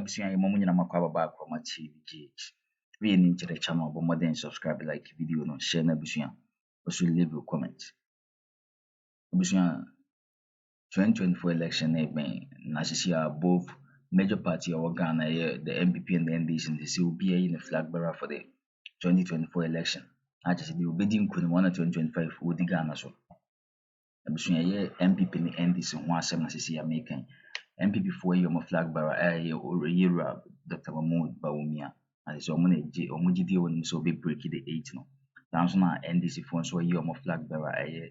Abusuya mo nyina makwa baba akroma TVGH. We need to the channel but more than subscribe, like video no share na abusuya. Also leave a comment. Abusuya 2024 election na sisi both major party or Ghana the MPP and the NDC they say will be in the flag bearer for the 2024 election. I just the obedient kun one 2025 wo di Ghana so. Abusuya MPP and NDC ho asem na sisi ya making. MPP for your flag bearer Röභbed Dr. Mahama and so omugidi won so be break the 8 no. Now so na NDC for so your flag bearer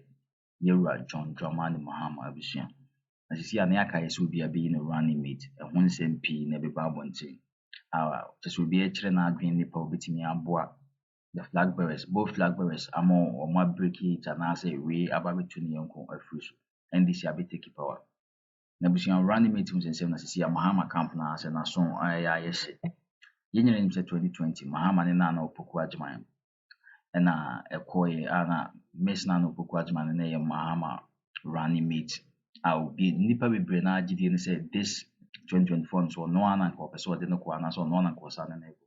Röභbed John Dramani Mahama abusuya. Na sisi na yaka yeso bi abi in running mate ho nsem pi na be babonte. Just will be a chire na adwen nipa obetimi aboa the flag bearers, both flag bearers amo or more break it and I say we about to yonko afru so. NDC abi take power. Na busuya running mate hu nsem na sisi Mahama camp na ase na so ayese. Yenyere nim se 2020 Mahama ne Naana Agyemang na ekoye ana Miss Naana Agyemang na ye Mahama running mate will be nipa bebre na agidi ne say this 2024 so no ana nko pese ode no ko ana so no ana nko sa na na ego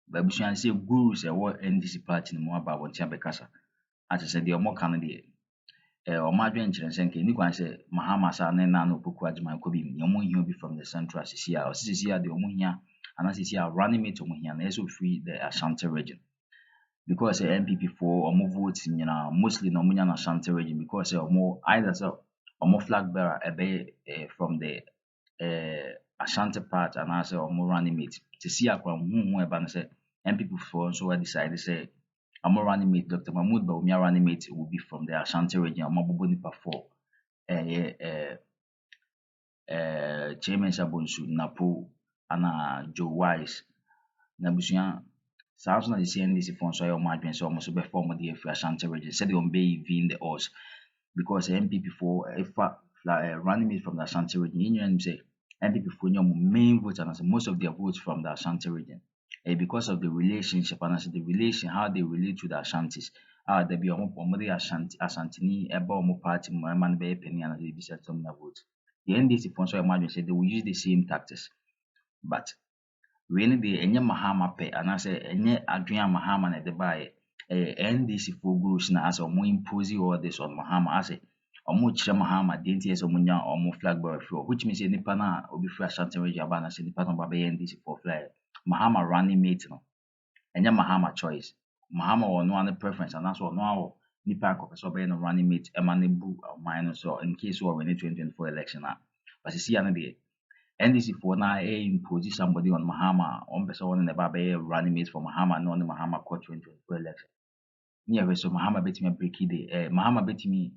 ba busuya say guru say what NDC party no aba wontia bekasa ati say de omo kan de omo adwen kire nse nke ni kwan say Mahama sa ne Naana Agyemang ko bi mi omo hia obi from the central CCR or CCR de omo hia and as is here running mate omo hia na also free the Ashanti region because MPP for omo votes mostly no munya na Ashanti region because omo either so omo flag bearer from the Ashanti part and I say omo running mate to see akwa hu eba na say MPP for so we decide say omo running mate Dr. Mahama running mate will be from the Ashanti region omo bobo nipa for Chairman Sabonsu Napo ana Joe Wise na busuya saa so na the NDC for so omo adwen so omo so be form the Ashanti region said they on be in the odds because MPP for if running mate from the Ashanti region you say MPP for your main vote and most of their votes from the Ashanti region because of the relationship and the relation how they relate to the Ashantis they be omo the Ashanti eba omo party man be penny and they be set some vote the NDC for so imagine say they will use the same tactics but when the enye Mahama pe and I say enye adwen Mahama na de buy NDC for groups na as omo impose all this on Mahama as omo chire Mahama de ntie so munya omo flag bearer floor which means nipa na obi free Ashanti region aba na say nipa no ba be NDC for flag Mahama running mate no enye Mahama choice Mahama or no one preference and that's what no nipa ko so be no running mate e man bu mine so in case we win the 2024 election but you see an dey NDC for now impose somebody on Mahama on person one never be running mate for Mahama no on Mahama court 2024 election. Near so Mahama bet me break the Mahama bet me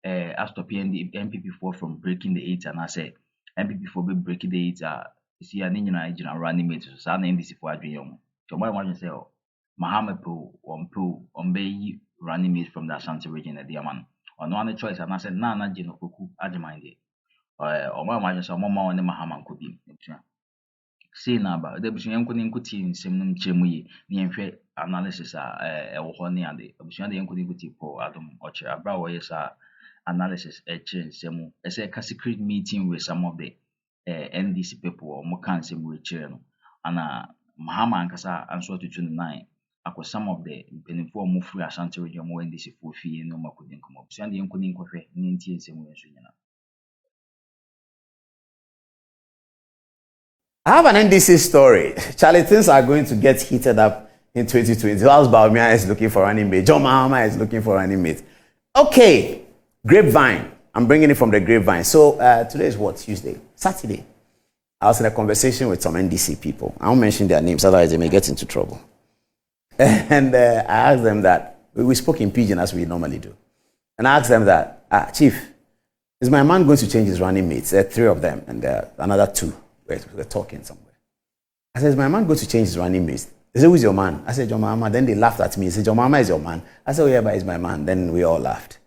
stop MPP for from breaking the 8 and I say MPP for be breaking the 8 see an Nigerian running mate so sa NDC for adwen so why want to say Mahama on be running mate from the Ashanti region at the man on one choice and I said Naana Agyemang omo imagine so omo ma Mahama nko bi say na ba the busuya nko ni nkuti nsem no nkyeremu yi ne nhwe analysis wo ho ne ade busuya de nko ni nkuti po adom oche abra wo yes analysis nsemu say a secret meeting with some of the NDC people omo kan nsem we chere no ana Mahama ankasa anso to 29 akwa some of the penifo omo free Ashanti region omo NDC for fie no makodi nkomo busuya de nko ni nkohwe ne ntie nsem we nso nyina. I have an NDC story. Charlie, things are going to get heated up in 2020. House Baumia is looking for running mate. John Mahama is looking for running mate. Okay, grapevine. I'm bringing it from the grapevine. So today is what? Tuesday? Saturday. I was in a conversation with some NDC people. I won't mention their names, otherwise they may get into trouble. And I asked them that, we spoke in pidgin as we normally do. And I asked them that, Chief, is my man going to change his running mates? There are 3 of them and another 2. We're talking somewhere. I said, is my man going to change his running mates? They said, who's your man? I said, John Mahama. Then they laughed at me. They said, John Mahama is your man. I said, oh yeah, but he's my man. Then we all laughed.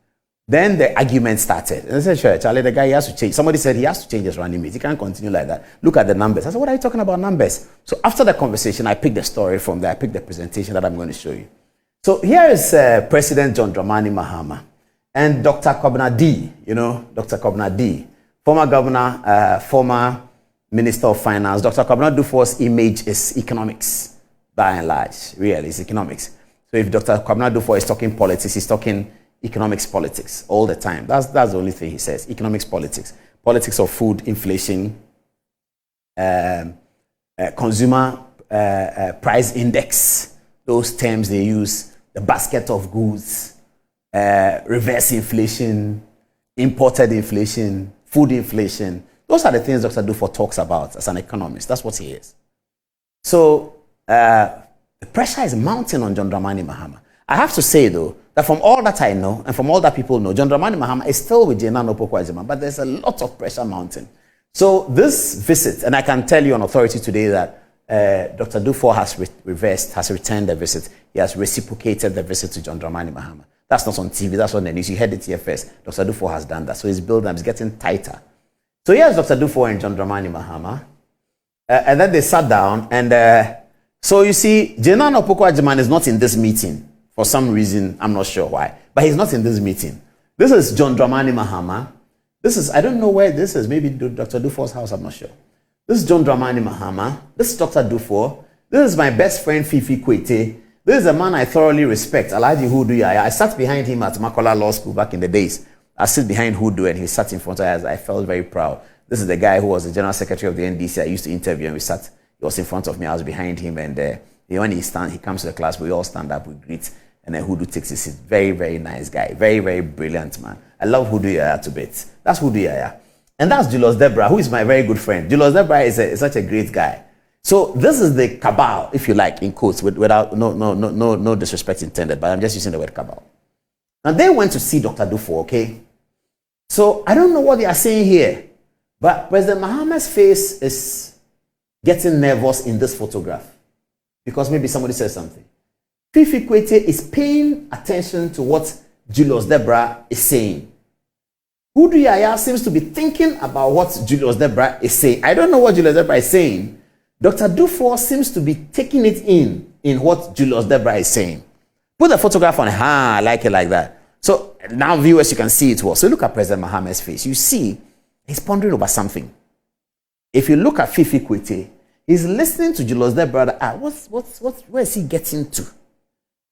Then the argument started. And I said, sure, Charlie, the guy, he has to change. Somebody said he has to change his running mates. He can't continue like that. Look at the numbers. I said, what are you talking about numbers? So after the conversation, I picked the story from there. I picked the presentation that I'm going to show you. So here is President John Dramani Mahama and Dr. Kobna D, Dr. Kobna D, former governor, former Minister of Finance. Dr. Kwabena Dufour's image is economics, by and large. Really, it's economics. So if Dr. Kwabena Dufour is talking politics, he's talking economics politics all the time. That's the only thing he says, economics politics. Politics of food, inflation, consumer price index, those terms they use, the basket of goods, reverse inflation, imported inflation, food inflation. Those are the things Dr. Dufour talks about as an economist. That's what he is. So the pressure is mounting on John Dramani Mahama. I have to say, though, that from all that I know and from all that people know, John Dramani Mahama is still with Nana Agyemang, but there's a lot of pressure mounting. So this visit, and I can tell you on authority today that Dr. Dufour has returned the visit. He has reciprocated the visit to John Dramani Mahama. That's not on TV, that's on the news. You heard it here first. Dr. Dufour has done that. So his build-up is getting tighter. So here's Dr. Dufour and John Dramani Mahama. And then they sat down. And so you see, Nana Agyemang is not in this meeting. For some reason, I'm not sure why. But he's not in this meeting. This is John Dramani Mahama. This is, I don't know where this is. Maybe Dr. Dufour's house, I'm not sure. This is John Dramani Mahama. This is Dr. Dufour. This is my best friend, Fifi Kwete. This is a man I thoroughly respect, Alhaji Hudu Yaya. I sat behind him at Makola Law School back in the days. I sit behind Hudu and he sat in front of us. I felt very proud. This is the guy who was the general secretary of the NDC. I used to interview and he was in front of me. I was behind him and when he comes to the class, we all stand up, we greet. And then Hudu takes his seat. Very, very nice guy. Very, very brilliant man. I love Hudu Yaya to bits. That's Hudu Yaya. And that's Julius Debra, who is my very good friend. Julius Debra is such a great guy. So this is the cabal, if you like, in quotes, without no disrespect intended, but I'm just using the word cabal. Now they went to see Dr. Dufour, okay? So I don't know what they are saying here, but President Mahama's face is getting nervous in this photograph because maybe somebody said something. Fifi Kwete is paying attention to what Julius Debra is saying. Hudu Yaya seems to be thinking about what Julius Debra is saying. I don't know what Julius Debra is saying. Dr. Dufour seems to be taking it in what Julius Debra is saying. Put the photograph on. I like it like that. So now viewers, you can see it well. So look at President Mahama's face. You see, he's pondering over something. If you look at Fifi Kwete, he's listening to Julius Debra. Where is he getting to?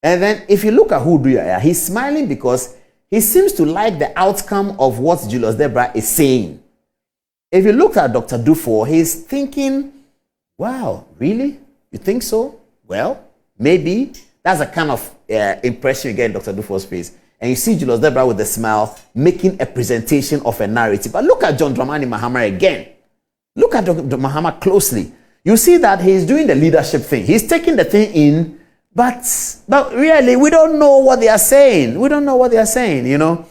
And then if you look at Hudu Yaya, he's smiling because he seems to like the outcome of what Julius Debra is saying. If you look at Dr. Dufour, he's thinking, wow, really? You think so? Well, maybe. That's the kind of impression you get in Dr. Dufour's face. And you see Julius Debra with a smile making a presentation of a narrative. But look at John Dramani Mahama again. Look at Dr. Mahama closely. You see that he's doing the leadership thing. He's taking the thing in. But really, we don't know what they are saying. We don't know what they are saying, you know.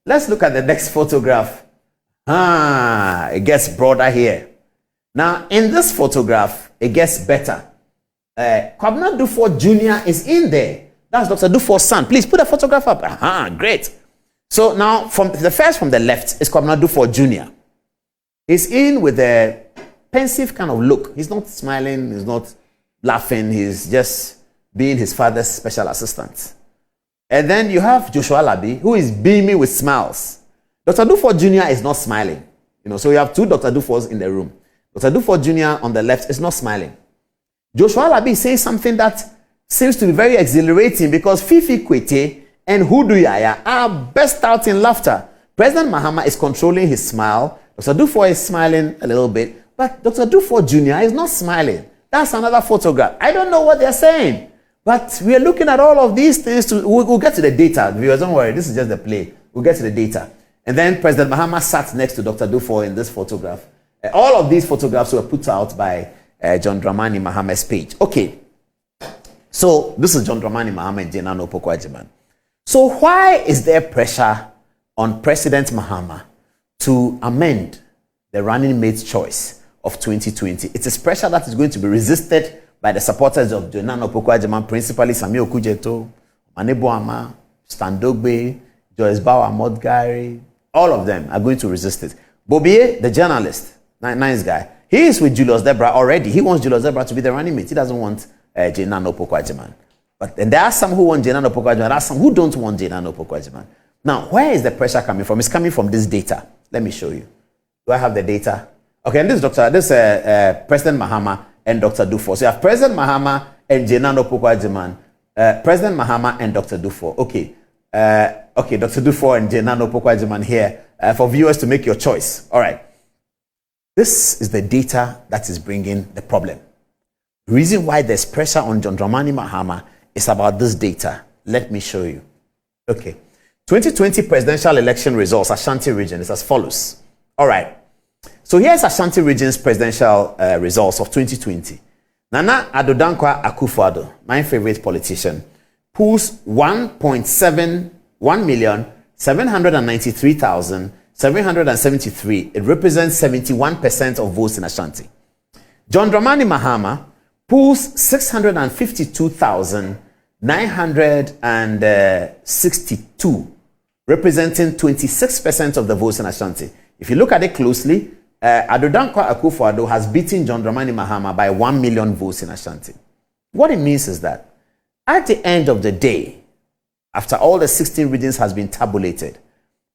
Let's look at the next photograph. It gets broader here. Now, in this photograph, it gets better. Kwabena Dufour Jr. is in there. That's Dr. Dufour's son. Please put the photograph up. Great. So now, from the left is Kwabena Dufour Jr. He's in with a pensive kind of look. He's not smiling. He's not laughing. He's just being his father's special assistant. And then you have Joshua Labi, who is beaming with smiles. Dr. Dufour Jr. is not smiling. You know, so you have two Dr. Dufours in the room. Dr. Dufour Jr. on the left is not smiling. Joshua Labi says something that seems to be very exhilarating because Fifi Kwete and Hudu Yaya are burst out in laughter. President Mahama is controlling his smile. Dr. Dufour is smiling a little bit, but Dr. Dufour Jr. is not smiling. That's another photograph. I don't know what they're saying. But we are looking at all of these things. We'll get to the data. Viewers, don't worry. This is just the play. We'll get to the data. And then President Mahama sat next to Dr. Dufour in this photograph. All of these photographs were put out by John Dramani Mahama's page. Okay. So this is John Dramani Mahama and Nana Agyemang. So why is there pressure on President Mahama to amend the running mate's choice of 2020? It is pressure that is going to be resisted by the supporters of Nana Agyemang, principally Samuel Kujeto, Manebo Ama, Stan Dogbe, Joyce Bauer, Modgari. All of them are going to resist it. Bobie, the journalist, nice guy, he is with Julius Debra already. He wants Julius Debra to be the running mate. He doesn't want Nana Agyemang. And there are some who want Nana Agyemang. There are some who don't want Nana Agyemang. Now, where is the pressure coming from? It's coming from this data. Let me show you. Do I have the data? Okay, and this is President Mahama and Dr. Dufour. So you have President Mahama and Nana Opoku-Agyemang. President Mahama and Dr. Dufour. Okay. Okay, Dr. Dufour and Nana Opoku-Agyemang here for viewers to make your choice. All right. This is the data that is bringing the problem. The reason why there's pressure on John Dramani Mahama is about this data. Let me show you. Okay. 2020 presidential election results, Ashanti region, is as follows. All right. So here's Ashanti region's presidential results of 2020. Nana Addo Dankwa Akufo-Addo, my favorite politician, pulls 1.793,773. It represents 71% of votes in Ashanti. John Dramani Mahama pulls 652,962, representing 26% of the votes in Ashanti. If you look at it closely, Addo Dankwa Akufo-Addo has beaten John Dramani Mahama by 1 million votes in Ashanti. What it means is that at the end of the day, after all the 16 regions has been tabulated,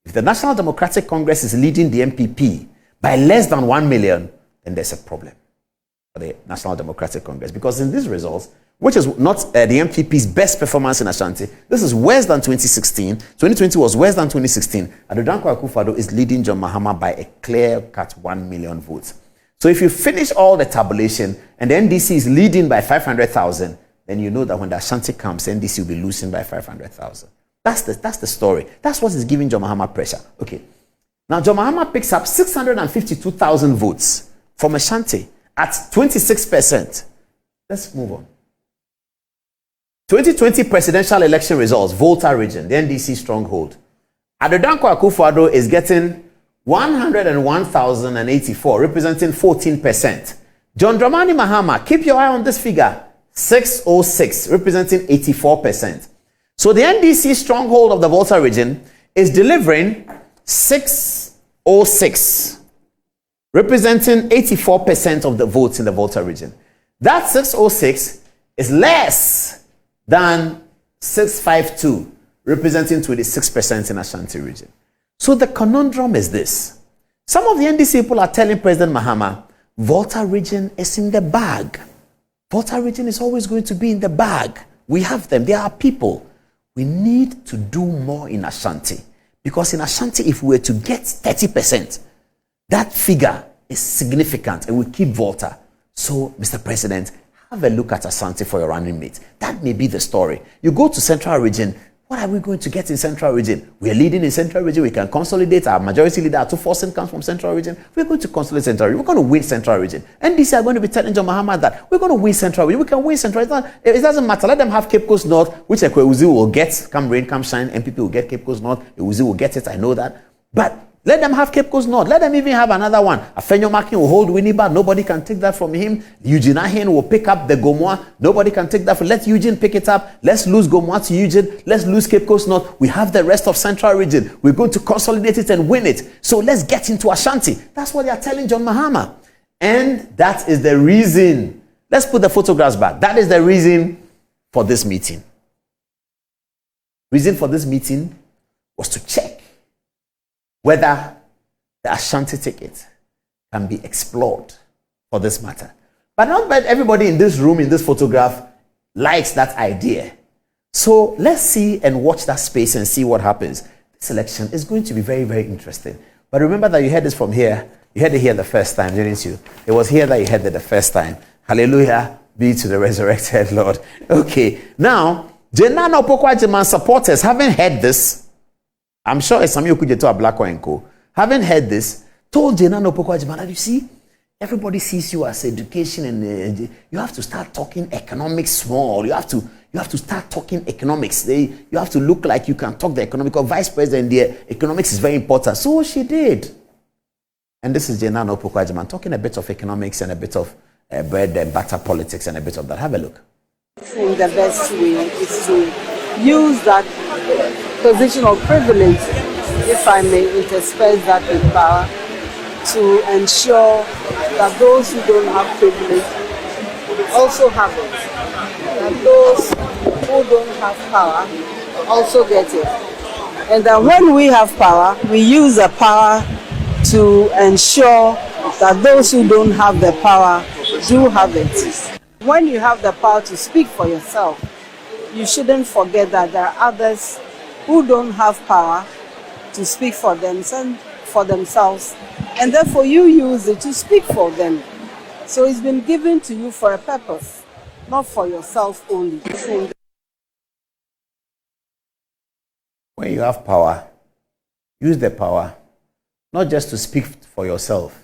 if the National Democratic Congress is leading the NPP by less than 1 million, then there's a problem for the National Democratic Congress. Because in these results, which is not the NPP's best performance in Ashanti, this is worse than 2016. 2020 was worse than 2016. Addo Dankwa Akufo-Addo is leading John Mahama by a clear-cut 1 million votes. So if you finish all the tabulation and the NDC is leading by 500,000, then you know that when the Ashanti comes, NDC will be losing by 500,000. That's the story. That's what is giving John Mahama pressure. Okay. Now, John Mahama picks up 652,000 votes from Ashanti at 26%. Let's move on. 2020 presidential election results, Volta region, the NDC stronghold. Addo Dankwa Akufo-Addo is getting 101,084, representing 14%. John Dramani Mahama, keep your eye on this figure, 606, representing 84%. So the NDC stronghold of the Volta region is delivering 606, representing 84% of the votes in the Volta region. That 606 is less than 652, representing 26% in Ashanti region. So the conundrum is this. Some of the NDC people are telling President Mahama, Volta region is in the bag. Volta region is always going to be in the bag. We have them. They are people. We need to do more in Ashanti. Because in Ashanti, if we were to get 30%, that figure is significant and we keep Volta. So, Mr. President, have a look at Ashanti for your running mate. That may be the story. You go to Central Region. What are we going to get in Central Region? We are leading in Central Region. We can consolidate. Our majority leader, our 2% comes from Central Region. We're going to consolidate Central Region. We're going to win Central Region. NDC are going to be telling John Mahama that we're going to win Central Region. We can win Central Region. It doesn't matter. Let them have Cape Coast North, which Uzi will get. Come rain, come shine. NPP will get Cape Coast North. Uzi will get it. I know that. But let them have Cape Coast North. Let them even have another one. Afenyo Makin will hold Winneba. Nobody can take that from him. Eugene Ahen will pick up the Gomoa. Nobody can take that from. Let Eugene pick it up. Let's lose Gomoa to Eugene. Let's lose Cape Coast North. We have the rest of Central Region. We're going to consolidate it and win it. So let's get into Ashanti. That's what they are telling John Mahama. And that is the reason. Let's put the photographs back. That is the reason for this meeting. Reason for this meeting was to check whether the Ashanti ticket can be explored for this matter. But not that everybody in this room, in this photograph, likes that idea. So let's see and watch that space and see what happens. This election is going to be very, very interesting. But remember that you heard this from here. You heard it here the first time, didn't you? It was here that you heard it the first time. Hallelujah be to the resurrected Lord. Okay, now, Nana Opoku-Agyemang supporters, having heard this, I'm sure some of you could get to a black and co. Having heard this, told Nana Opoku-Agyemang that you see, everybody sees you as education and you have to start talking economics small. You have to start talking economics. You have to look like you can talk the economic. Vice president there, economics is very important. So she did. And this is Nana Opoku-Agyemang talking a bit of economics and a bit of bread and butter politics and a bit of that. Have a look. I think the best way is to use that position of privilege, if I may intersperse that with power, to ensure that those who don't have privilege also have it. And those who don't have power also get it. And then when we have power, we use the power to ensure that those who don't have the power do have it. When you have the power to speak for yourself, you shouldn't forget that there are others who don't have power to speak for themselves, and therefore you use it to speak for them. So it's been given to you for a purpose, not for yourself only. When you have power, use the power not just to speak for yourself,